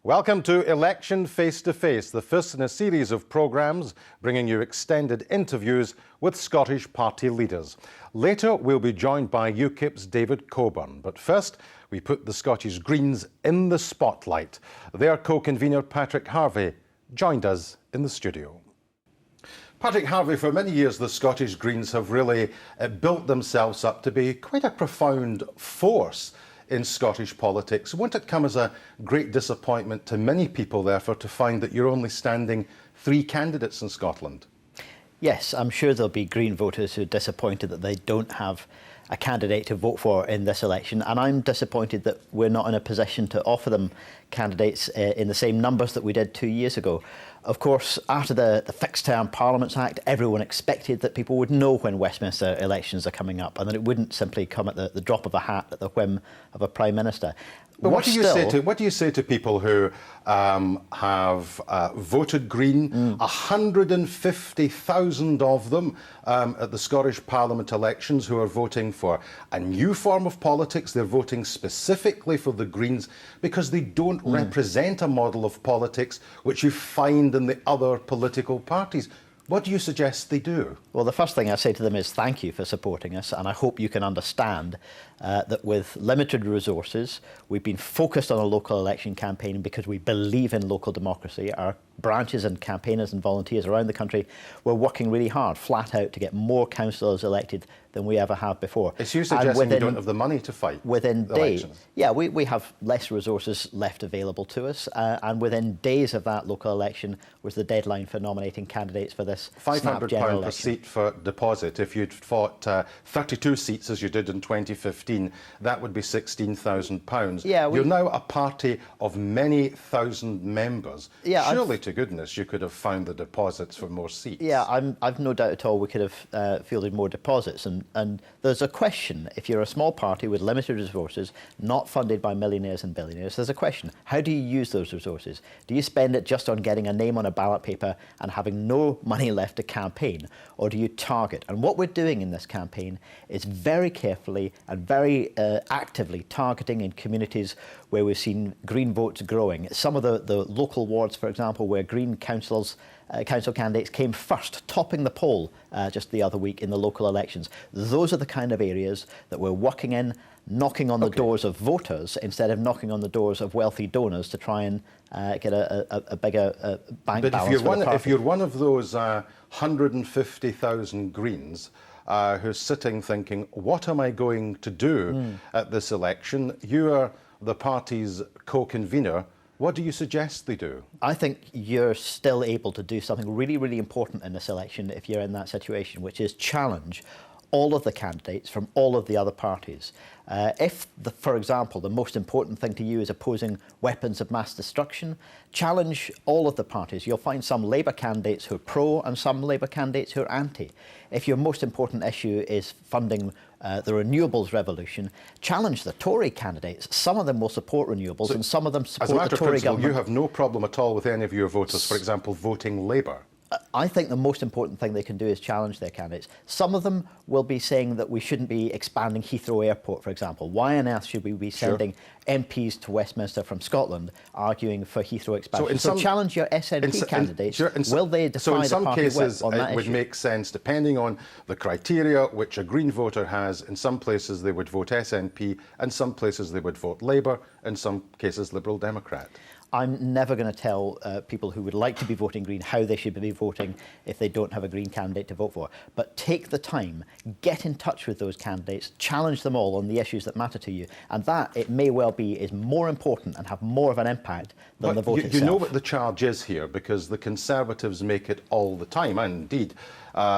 Welcome to Election Face to Face, the first in a series of programmes bringing you extended interviews with Scottish party leaders. Later, we'll be joined by UKIP's David Coburn. But first, we put the Scottish Greens in the spotlight. Their co-convener, Patrick Harvey, joined us in the studio. Patrick Harvey, for many years the Scottish Greens have really built themselves up to be quite a profound force in Scottish politics. Won't it come as a great disappointment to many people, therefore, to find that you're only standing 3 candidates in Scotland? Yes, I'm sure there'll be Green voters who are disappointed that they don't have a candidate to vote for in this election, and I'm disappointed that we're not in a position to offer them candidates in the same numbers that we did 2 years ago. Of course, after the Fixed Term Parliaments Act, everyone expected that people would know when Westminster elections are coming up and that it wouldn't simply come at the drop of a hat at the whim of a Prime Minister. But what do you say to people who have voted Green? 150,000 of them at the Scottish Parliament elections who are voting for a new form of politics. They're voting specifically for the Greens because they don't represent a model of politics which you find in the other political parties. What do you suggest they do? Well, the first thing I say to them is thank you for supporting us, and I hope you can understand that with limited resources, we've been focused on a local election campaign because we believe in local democracy. Our branches and campaigners and volunteers around the country were working really hard, flat out, to get more councillors elected than we ever have before. Is you suggesting you don't have the money to fight within days? Elections? Yeah, we have less resources left available to us, and within days of that local election was the deadline for nominating candidates for this £500 per seat for deposit. If you'd fought 32 seats as you did in 2015, that would be £16,000. Yeah, you're now a party of many thousand members. Yeah, surely to goodness you could have found the deposits for more seats. Yeah, I've no doubt at all we could have fielded more deposits. And there's a question, if you're a small party with limited resources, not funded by millionaires and billionaires, there's a question, how do you use those resources? Do you spend it just on getting a name on a ballot paper and having no money left to campaign? Or do you target? And what we're doing in this campaign is very carefully and very actively targeting in communities where we've seen Green votes growing. Some of the local wards, for example, where Green council candidates came first, topping the poll just the other week in the local elections. Those are the kind of areas that we're working in, knocking on the doors of voters instead of knocking on the doors of wealthy donors to try and get a bigger bank balance. But if you're one of those 150,000 Greens who's sitting thinking, what am I going to do at this election? You are the party's co-convener. What do you suggest they do? I think you're still able to do something really, really important in this election if you're in that situation, which is challenge all of the candidates from all of the other parties. For example, the most important thing to you is opposing weapons of mass destruction, challenge all of the parties. You'll find some Labour candidates who are pro and some Labour candidates who are anti. If your most important issue is funding the renewables revolution, challenge the Tory candidates. Some of them will support renewables and some of them support the Tory government. You have no problem at all with any of your voters, for example, voting Labour? I think the most important thing they can do is challenge their candidates. Some of them will be saying that we shouldn't be expanding Heathrow Airport, for example. Why on earth should we be sending MPs to Westminster from Scotland arguing for Heathrow expansion? So challenge your SNP candidates. Will they defy the party whip on that issue? So in some cases it would make sense, depending on the criteria which a Green voter has. In some places they would vote SNP, and some places they would vote Labour, in some cases Liberal Democrat. I'm never going to tell people who would like to be voting Green how they should be voting if they don't have a Green candidate to vote for. But take the time, get in touch with those candidates, challenge them all on the issues that matter to you. And that, it may well be, is more important and have more of an impact than the vote itself. You know what the charge is here, because the Conservatives make it all the time, and indeed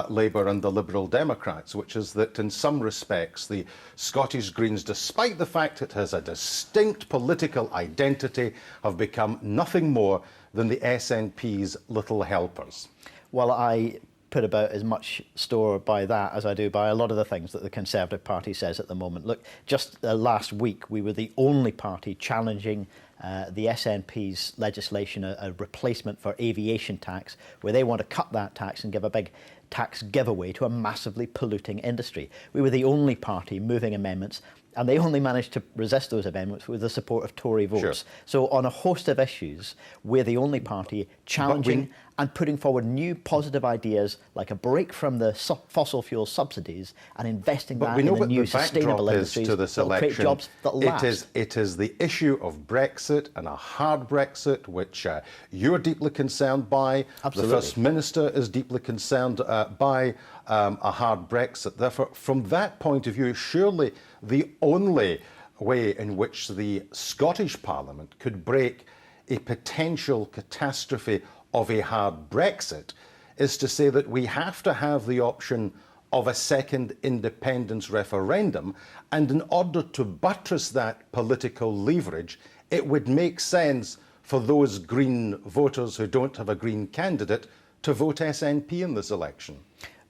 Labour and the Liberal Democrats, which is that in some respects the Scottish Greens, despite the fact it has a distinct political identity, have become nothing more than the SNP's little helpers. Well, I put about as much store by that as I do by a lot of the things that the Conservative Party says at the moment. Look, just last week we were the only party challenging the SNP's legislation, a replacement for aviation tax, where they want to cut that tax and give a big tax giveaway to a massively polluting industry. We were the only party moving amendments, and they only managed to resist those amendments with the support of Tory votes. Sure. So on a host of issues, we're the only party challenging and putting forward new positive ideas like a break from the fossil fuel subsidies and investing back in the new sustainable industries that will create jobs that last. It is the issue of Brexit, and a hard Brexit, which you're deeply concerned by. Absolutely. The First Minister is deeply concerned by a hard Brexit. Therefore, from that point of view, surely the only way in which the Scottish Parliament could break a potential catastrophe of a hard Brexit is to say that we have to have the option of a second independence referendum, and in order to buttress that political leverage, it would make sense for those Green voters who don't have a Green candidate to vote SNP in this election.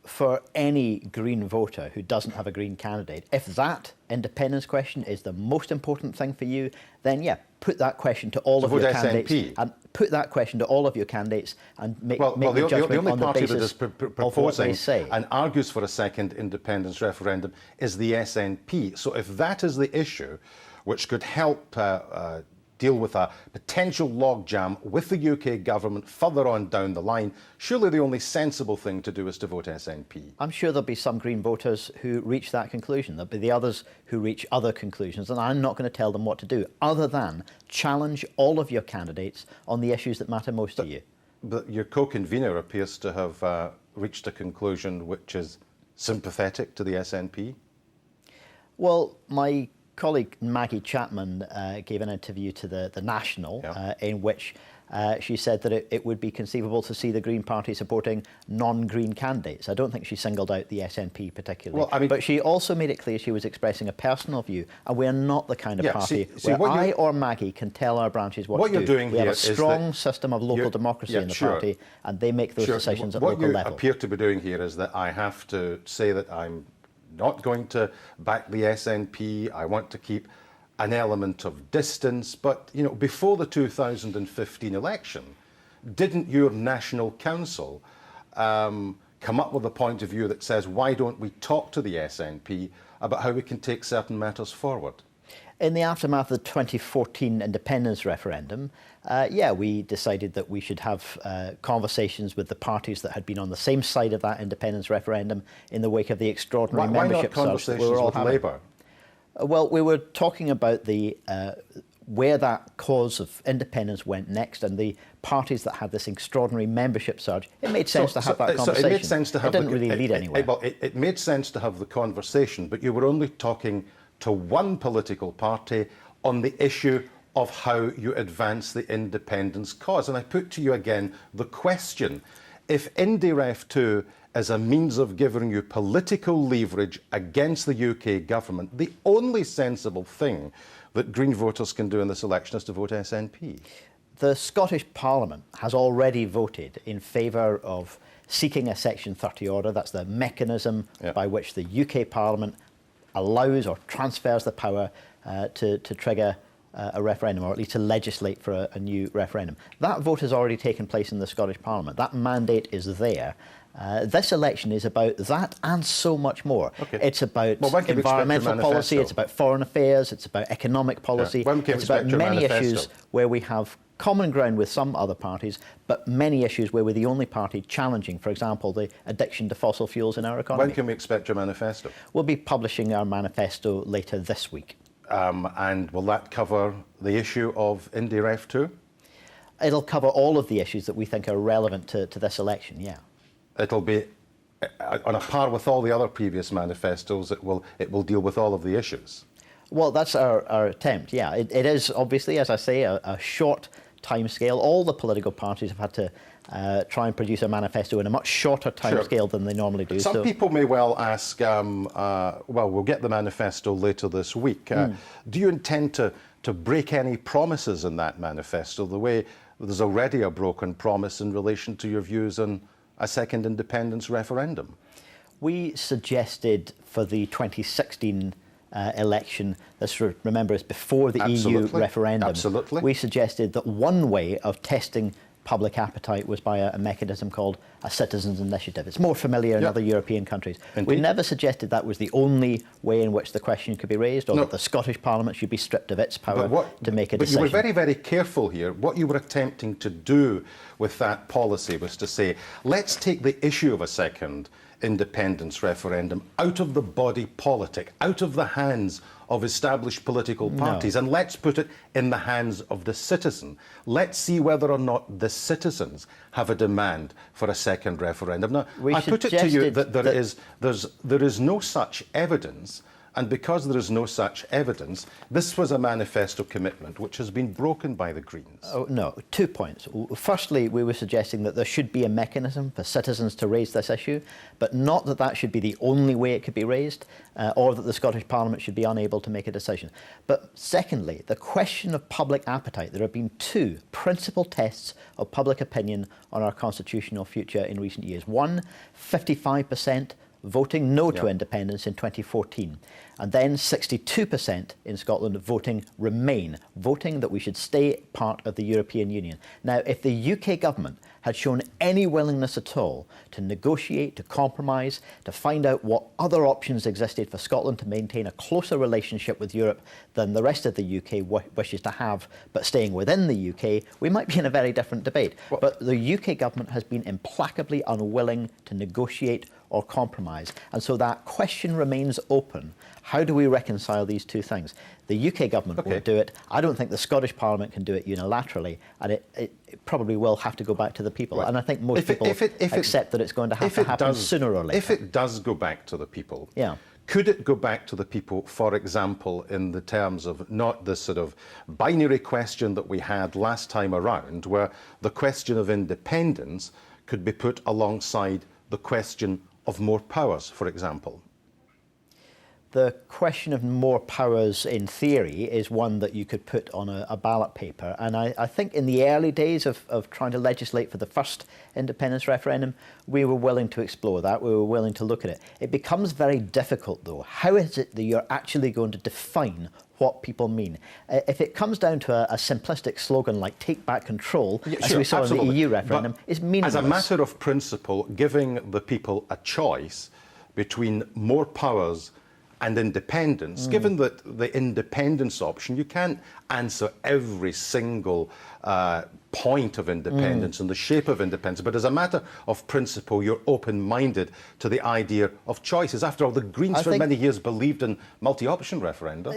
For any Green voter who doesn't have a Green candidate, if that independence question is the most important thing for you, then yeah, put that question to all of your candidates, and put that question to all of your candidates, and make a judgment on the basis of what they say. And argues for a second independence referendum is the SNP. So if that is the issue, which could help deal with a potential logjam with the UK government further on down the line, surely the only sensible thing to do is to vote SNP. I'm sure there'll be some Green voters who reach that conclusion. There'll be the others who reach other conclusions, and I'm not going to tell them what to do, other than challenge all of your candidates on the issues that matter most to you. But your co-convener appears to have reached a conclusion which is sympathetic to the SNP. Well, my colleague Maggie Chapman gave an interview to the National in which she said that it would be conceivable to see the Green Party supporting non-Green candidates. I don't think she singled out the SNP particularly. Well, I mean, but she also made it clear she was expressing a personal view, and we're not the kind of party where I or Maggie can tell our branches what to do. We have a strong system of local democracy in the party, and they make those decisions at local level. What you appear to be doing here is that I have to say that I'm not going to back the SNP. I want to keep an element of distance. But, you know, before the 2015 election, didn't your National Council come up with a point of view that says, why don't we talk to the SNP about how we can take certain matters forward? In the aftermath of the 2014 independence referendum, we decided that we should have conversations with the parties that had been on the same side of that independence referendum in the wake of the extraordinary membership surge that we were all having. Why not conversations with Labour? Well, we were talking about the where that cause of independence went next, and the parties that had this extraordinary membership surge. It made sense to have that conversation. It made sense to have. It didn't really lead anywhere. It made sense to have the conversation, but you were only talking to one political party on the issue of how you advance the independence cause. And I put to you again the question, if IndyRef 2 is a means of giving you political leverage against the UK government, the only sensible thing that Green voters can do in this election is to vote SNP. The Scottish Parliament has already voted in favour of seeking a Section 30 order. That's the mechanism by which the UK Parliament allows or transfers the power to trigger a referendum, or at least to legislate for a new referendum. That vote has already taken place in the Scottish Parliament. That mandate is there. This election is about that and so much more. Okay. It's about environmental policy, it's about foreign affairs, it's about economic policy, it's about many issues where we have common ground with some other parties, but many issues where we're the only party challenging, for example, the addiction to fossil fuels in our economy. When can we expect your manifesto? We'll be publishing our manifesto later this week. And will that cover the issue of IndyRef 2? It'll cover all of the issues that we think are relevant to this election, yeah. It'll be on a par with all the other previous manifestos. It will deal with all of the issues. Well, that's our attempt, yeah. It is obviously, as I say, a short timescale. All the political parties have had to try and produce a manifesto in a much shorter timescale than they normally do. Some people may well ask, well, we'll get the manifesto later this week. Do you intend to break any promises in that manifesto, the way there's already a broken promise in relation to your views on a second independence referendum? We suggested for the 2016 election, remember, it's before the EU referendum. Absolutely. We suggested that one way of testing public appetite was by a mechanism called a citizens' initiative. It's more familiar in other European countries. Indeed. We never suggested that was the only way in which the question could be raised, or that the Scottish Parliament should be stripped of its power to make a decision. But you were very, very careful here. What you were attempting to do with that policy was to say, let's take the issue of a second independence referendum out of the body politic, out of the hands of established political parties, and let's put it in the hands of the citizen. Let's see whether or not the citizens have a demand for a second referendum. Now, I put it to you that there is no such evidence, and because there is no such evidence, this was a manifesto commitment which has been broken by the Greens. Oh, no, 2 points. Firstly, we were suggesting that there should be a mechanism for citizens to raise this issue, but not that that should be the only way it could be raised, or that the Scottish Parliament should be unable to make a decision. But secondly, the question of public appetite. There have been two principal tests of public opinion on our constitutional future in recent years. One, 55% voting no to independence in 2014, and then 62% in Scotland voting remain, voting that we should stay part of the European Union. Now, if the UK government had shown any willingness at all to negotiate, to compromise, to find out what other options existed for Scotland to maintain a closer relationship with Europe than the rest of the UK wishes to have, but staying within the UK, we might be in a very different debate. But the UK government has been implacably unwilling to negotiate or compromise. And so that question remains open. How do we reconcile these two things? The UK government won't do it. I don't think the Scottish Parliament can do it unilaterally, and it probably will have to go back to the people. Right. And I think most people accept that it's going to have to happen sooner or later. If it does go back to the people, could it go back to the people, for example, in the terms of not the sort of binary question that we had last time around, where the question of independence could be put alongside the question of more powers, for example? The question of more powers, in theory, is one that you could put on a ballot paper. And I think in the early days of trying to legislate for the first independence referendum, we were willing to explore that. We were willing to look at it. It becomes very difficult, though. How is it that you're actually going to define what people mean? If it comes down to a simplistic slogan like "take back control," as we saw in the EU referendum, it's meaningless. As a matter of principle, giving the people a choice between more powers and independence, given that the independence option, you can't answer every single point of independence and the shape of independence, but as a matter of principle, you're open-minded to the idea of choices. After all, the Greens for many years believed in multi-option referenda.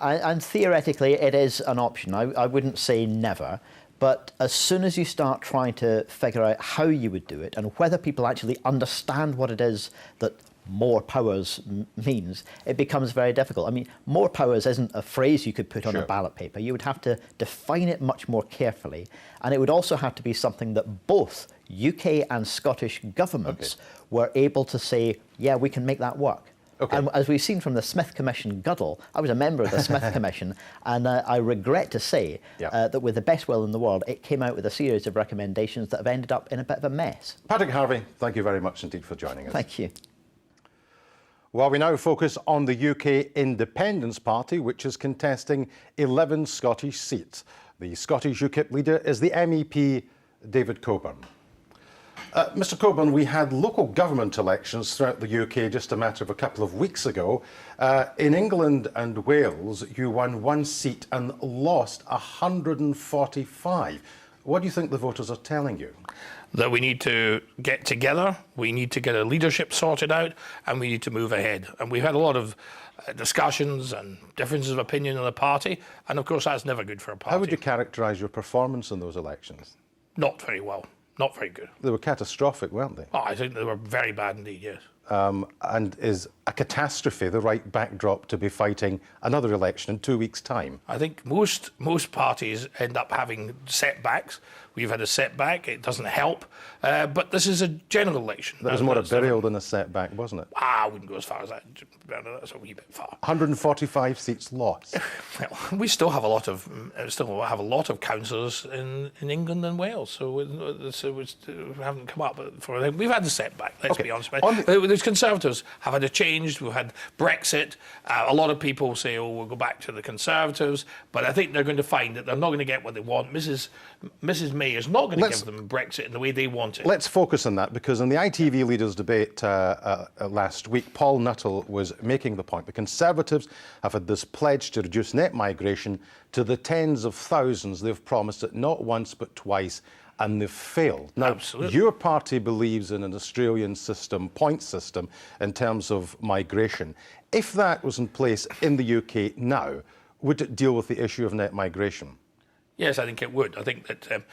And theoretically it is an option. I wouldn't say never. But as soon as you start trying to figure out how you would do it and whether people actually understand what it is that more powers means, it becomes very difficult. I mean, more powers isn't a phrase you could put on a ballot paper. You would have to define it much more carefully, and it would also have to be something that both UK and Scottish governments were able to say, yeah, we can make that work. And as we've seen from the Smith Commission Guddle, I was a member of the Smith Commission, and I regret to say that with the best will in the world, it came out with a series of recommendations that have ended up in a bit of a mess. Patrick Harvey, thank you very much indeed for joining us. Thank you. Well, we now focus on the UK Independence Party, which is contesting 11 Scottish seats. The Scottish UKIP leader is the MEP David Coburn. Mr Coburn, we had local government elections throughout the UK just a matter of a couple of weeks ago. In England and Wales, you won one seat and lost 145. What do you think the voters are telling you? That we need to get together, we need to get a leadership sorted out, and we need to move ahead. And we've had a lot of discussions and differences of opinion in the party, and of course that's never good for a party. How would you characterise your performance in those elections? Not very well, not very good. They were catastrophic, weren't they? Oh, I think they were very bad indeed, yes. And is a catastrophe the right backdrop to be fighting another election in 2 weeks' time? I think most parties end up having setbacks. We've had a setback, it doesn't help, but this is a general election. That was more a burial than a setback, wasn't it? I wouldn't go as far as that. That's a wee bit far. 145 seats lost. Well, we still have a lot of councillors in England and Wales, so we haven't come up for them. We've had a setback. Let's be honest. The Conservatives have had a change. We've had Brexit. A lot of people say, "Oh, we'll go back to the Conservatives," but I think they're going to find that they're not going to get what they want. Mrs May May is not going to give them Brexit in the way they want it. Let's focus on that, because in the ITV leaders' debate last week, Paul Nuttall was making the point. The Conservatives have had this pledge to reduce net migration to the tens of thousands. They've promised it not once but twice, and they've failed. Now, Absolutely. Your party believes in an Australian system, point system, in terms of migration. If that was in place in the UK now, would it deal with the issue of net migration? Yes, I think it would. I think that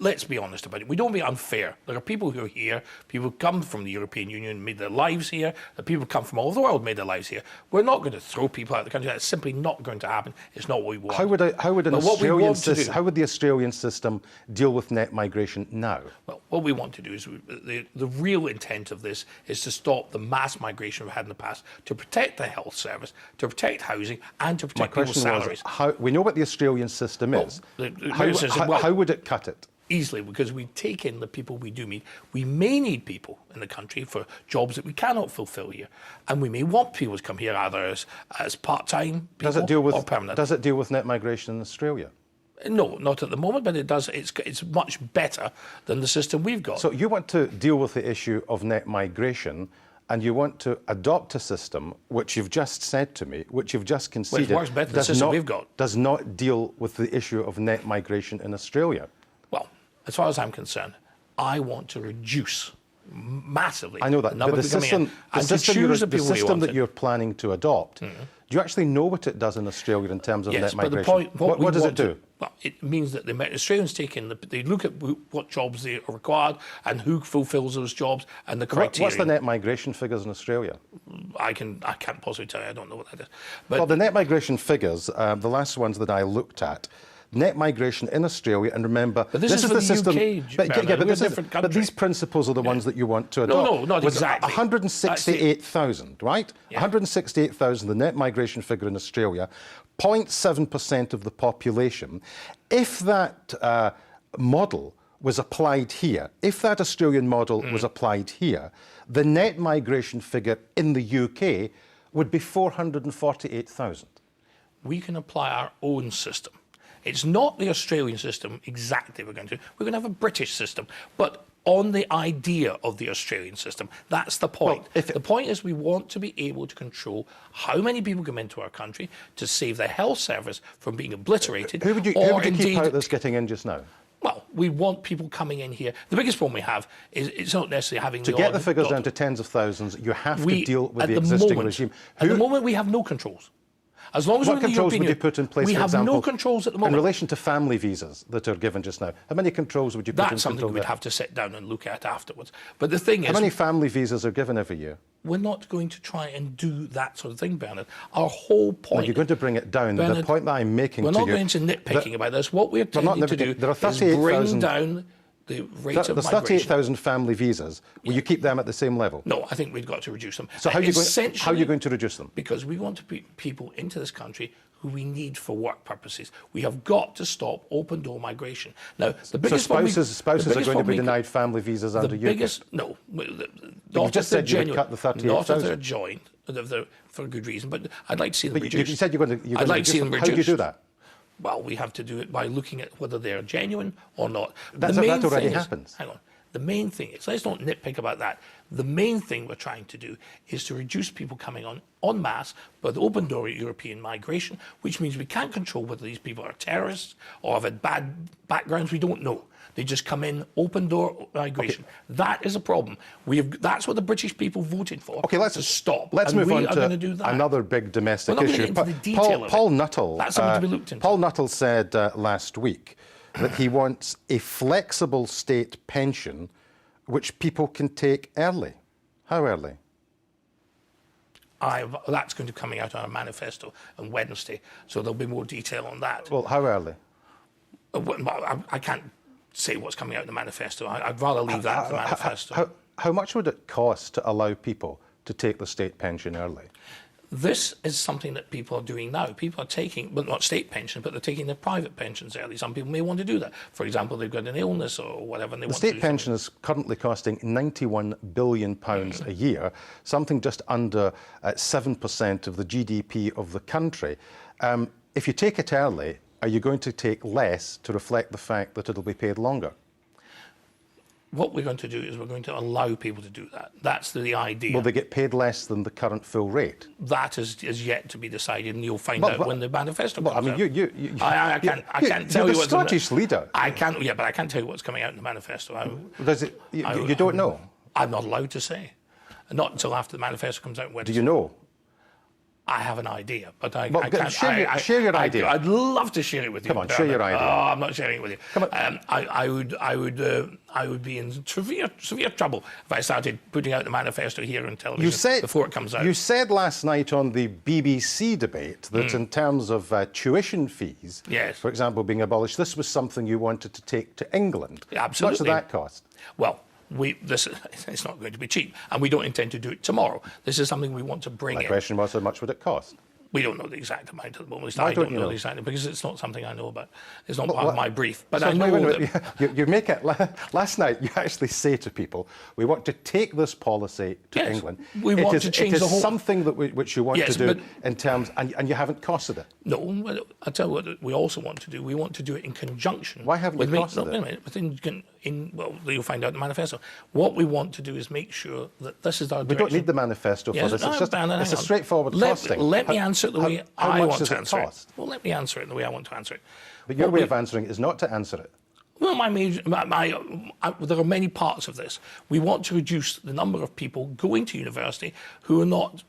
let's be honest about it. We don't be unfair. There are people who are here, people who come from the European Union, made their lives here, the people who come from all over the world made their lives here. We're not going to throw people out of the country. That's simply not going to happen. It's not what we want. How would the Australian system deal with net migration now? Well, what we want to do is, the real intent of this is to stop the mass migration we've had in the past, to protect the health service, to protect housing, and to protect people's salaries. We know what the Australian system is. How would it cut it? Easily, because we take in the people we do need. We may need people in the country for jobs that we cannot fulfil here, and we may want people to come here either as part-time people or permanent. Does it deal with net migration in Australia? No, not at the moment, but it does. It's much better than the system we've got. So you want to deal with the issue of net migration, and you want to adopt a system which you've just said to me, which you've just conceded, it works better than the system we've got. Does not deal with the issue of net migration in Australia. Well, as far as I'm concerned, I want to reduce massively. I know that, but the system that you're planning to adopt, do you actually know what it does in Australia in terms of net migration? But what does it do? Well, it means that the Australians they look at what jobs they are required and who fulfills those jobs and the criteria. What's the net migration figures in Australia? I can't possibly tell you. I don't know what that is. Well, the net migration figures, the last ones that I looked at, net migration in Australia, and remember, this is the system. But these principles are the ones that you want to adopt. No, not exactly. 168,000, right? Yeah. 168,000, the net migration figure in Australia, 0.7% of the population. If that model was applied here, if that Australian model was applied here, the net migration figure in the UK would be 448,000. We can apply our own system. It's not the Australian system exactly we're going to do. We're going to have a British system, but on the idea of the Australian system. That's the point. Well, the point is we want to be able to control how many people come into our country to save the health service from being obliterated. Who would you keep out that's getting in just now? Well, we want people coming in here. The biggest problem we have is it's not necessarily having to get the figures down to tens of thousands. You have to deal with the existing regime. At the moment, we have no controls. As long as what controls would you put in place, we for example, have no controls at the moment. In relation to family visas that are given just now, how many controls would you put in place? That's something we'd have to sit down and look at afterwards. But the thing is... How many family visas are given every year? We're not going to try and do that sort of thing, Bernard. Our whole point... No, you're going to bring it down. Bernard, the point that I'm making to you... We're not going to nitpicking about this. What we're trying to do is bring down the rate of migration. There's 38,000 family visas. Will you keep them at the same level? No, I think we've got to reduce them. So how are you going to reduce them? Because we want to put people into this country who we need for work purposes. We have got to stop open-door migration. Now, the biggest spouses are going to be denied family visas under UKIP? No. You just said you would cut the 38,000. Not if they're joined, for a good reason, but I'd like to see them reduced. You said you're going to I'd like to see them reduced. How do you do that? Well, we have to do it by looking at whether they're genuine or not. That already happens. Hang on. The main thing is, let's not nitpick about that. The main thing we're trying to do is to reduce people coming on en masse by the open door European migration, which means we can't control whether these people are terrorists or have had bad backgrounds. We don't know. They just come in, open door migration. Okay. That is a problem. That's what the British people voted for. Okay, let's stop. Let's move on to another big domestic issue. Paul Nuttall. That's something to be looked into. Paul Nuttall said last week that he wants a flexible state pension which people can take early. How early? That's going to be coming out on a manifesto on Wednesday, so there'll be more detail on that. Well, how early? I can't say what's coming out in the manifesto. I'd rather leave that to the manifesto. How much would it cost to allow people to take the state pension early? This is something that people are doing now. People are taking, well, not state pension, but they're taking their private pensions early. Some people may want to do that. For example, they've got an illness or whatever, and they want to do the state pension is currently costing £91 billion a year, something just under 7% of the GDP of the country. If you take it early, are you going to take less to reflect the fact that it'll be paid longer? What we're going to do is we're going to allow people to do that. That's the idea. Will they get paid less than the current full rate? That is yet to be decided, and you'll find out when the manifesto comes out. I can't tell you what's... You're the Scottish leader. I can't, but I can't tell you what's coming out in the manifesto. You don't know? I'm not allowed to say. Not until after the manifesto comes out Wednesday. Do you know? I have an idea, but I can't. Share your idea. I'd love to share it with you. Come on, share your idea. Oh, I'm not sharing it with you. Come on. I would be in severe trouble if I started putting out the manifesto here on television before it comes out. You said last night on the BBC debate that in terms of tuition fees, for example, being abolished, this was something you wanted to take to England. Absolutely. How much did that cost? Well, it's not going to be cheap, and we don't intend to do it tomorrow. This is something we want to bring in. My question was, how much would it cost? We don't know the exact amount at the moment. I don't know the exact, because it's not something I know about. It's not part of my brief. But I know that... You make it... Last night, you actually say to people, we want to take this policy to England. We want to change the whole... It is something that which you want to do in terms... And you haven't costed it. No, I'll tell you what we also want to do. We want to do it in conjunction... Why haven't you costed it? Well, you'll find out in the manifesto. What we want to do is make sure that this is our direction. We don't need the manifesto for this. It's a straightforward costing. Let me answer it the way I want to answer it. Well, let me answer it the way I want to answer it. But your way of answering it is not to answer it. Well, there are many parts of this. We want to reduce the number of people going to university who are not...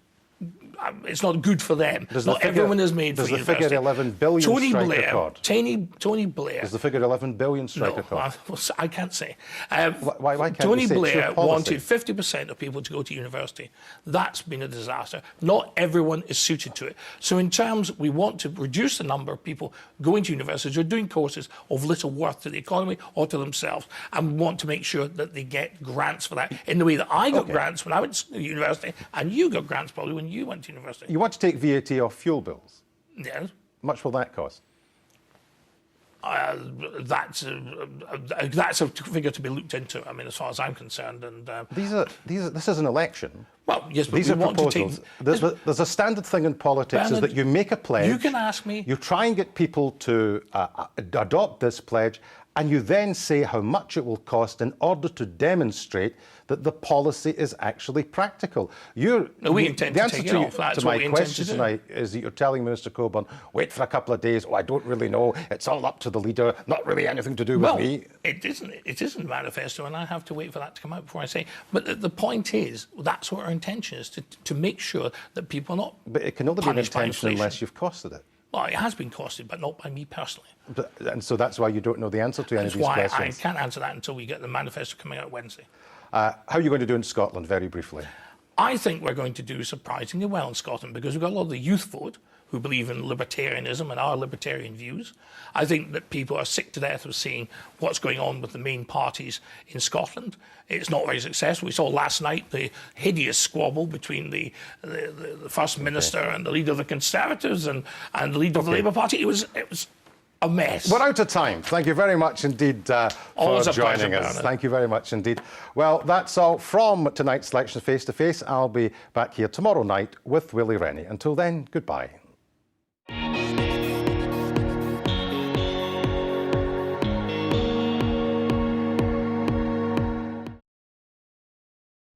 It's not good for them. Not everyone is made for university. Does the figure 11 billion strike a chord? Tony Blair... Does the figure 11 billion strike a chord? I can't say. Why can't Tony you say Blair wanted 50% of people to go to university. That's been a disaster. Not everyone is suited to it. So in terms, we want to reduce the number of people going to universities who are doing courses of little worth to the economy or to themselves, and want to make sure that they get grants for that in the way that I got grants when I went to university, and you got grants probably when you went to university. You want to take VAT off fuel bills? Yes. Much will that cost? That's a figure to be looked into. I mean, as far as I'm concerned, and this is an election. Well, yes, but these are proposals. There's a standard thing in politics, Bernard, is that you make a pledge. You can ask me. You try and get people to adopt this pledge, and you then say how much it will cost in order to demonstrate that the policy is actually practical. We intend to take it off. To my question tonight is that you're telling Minister Coburn, wait for a couple of days. Oh, I don't really know. It's all up to the leader. Not really anything to do with me. It isn't manifesto, and I have to wait for that to come out before I say. But the point is, that's what our intention is, to make sure that people are not. But it can only be an intention unless you've costed it. Well, it has been costed, but not by me personally. And so that's why you don't know the answer to any of these questions. That's why I can't answer that until we get the manifesto coming out Wednesday. How are you going to do in Scotland, very briefly? I think we're going to do surprisingly well in Scotland, because we've got a lot of the youth vote who believe in libertarianism and our libertarian views. I think that people are sick to death of seeing what's going on with the main parties in Scotland. It's not very successful. We saw last night the hideous squabble between the First Minister and the leader of the Conservatives and the leader of the Labour Party. It was a mess. We're out of time. Thank you very much indeed for joining us. Thank you very much indeed. Well, that's all from tonight's Election Face to Face. I'll be back here tomorrow night with Willie Rennie. Until then, goodbye.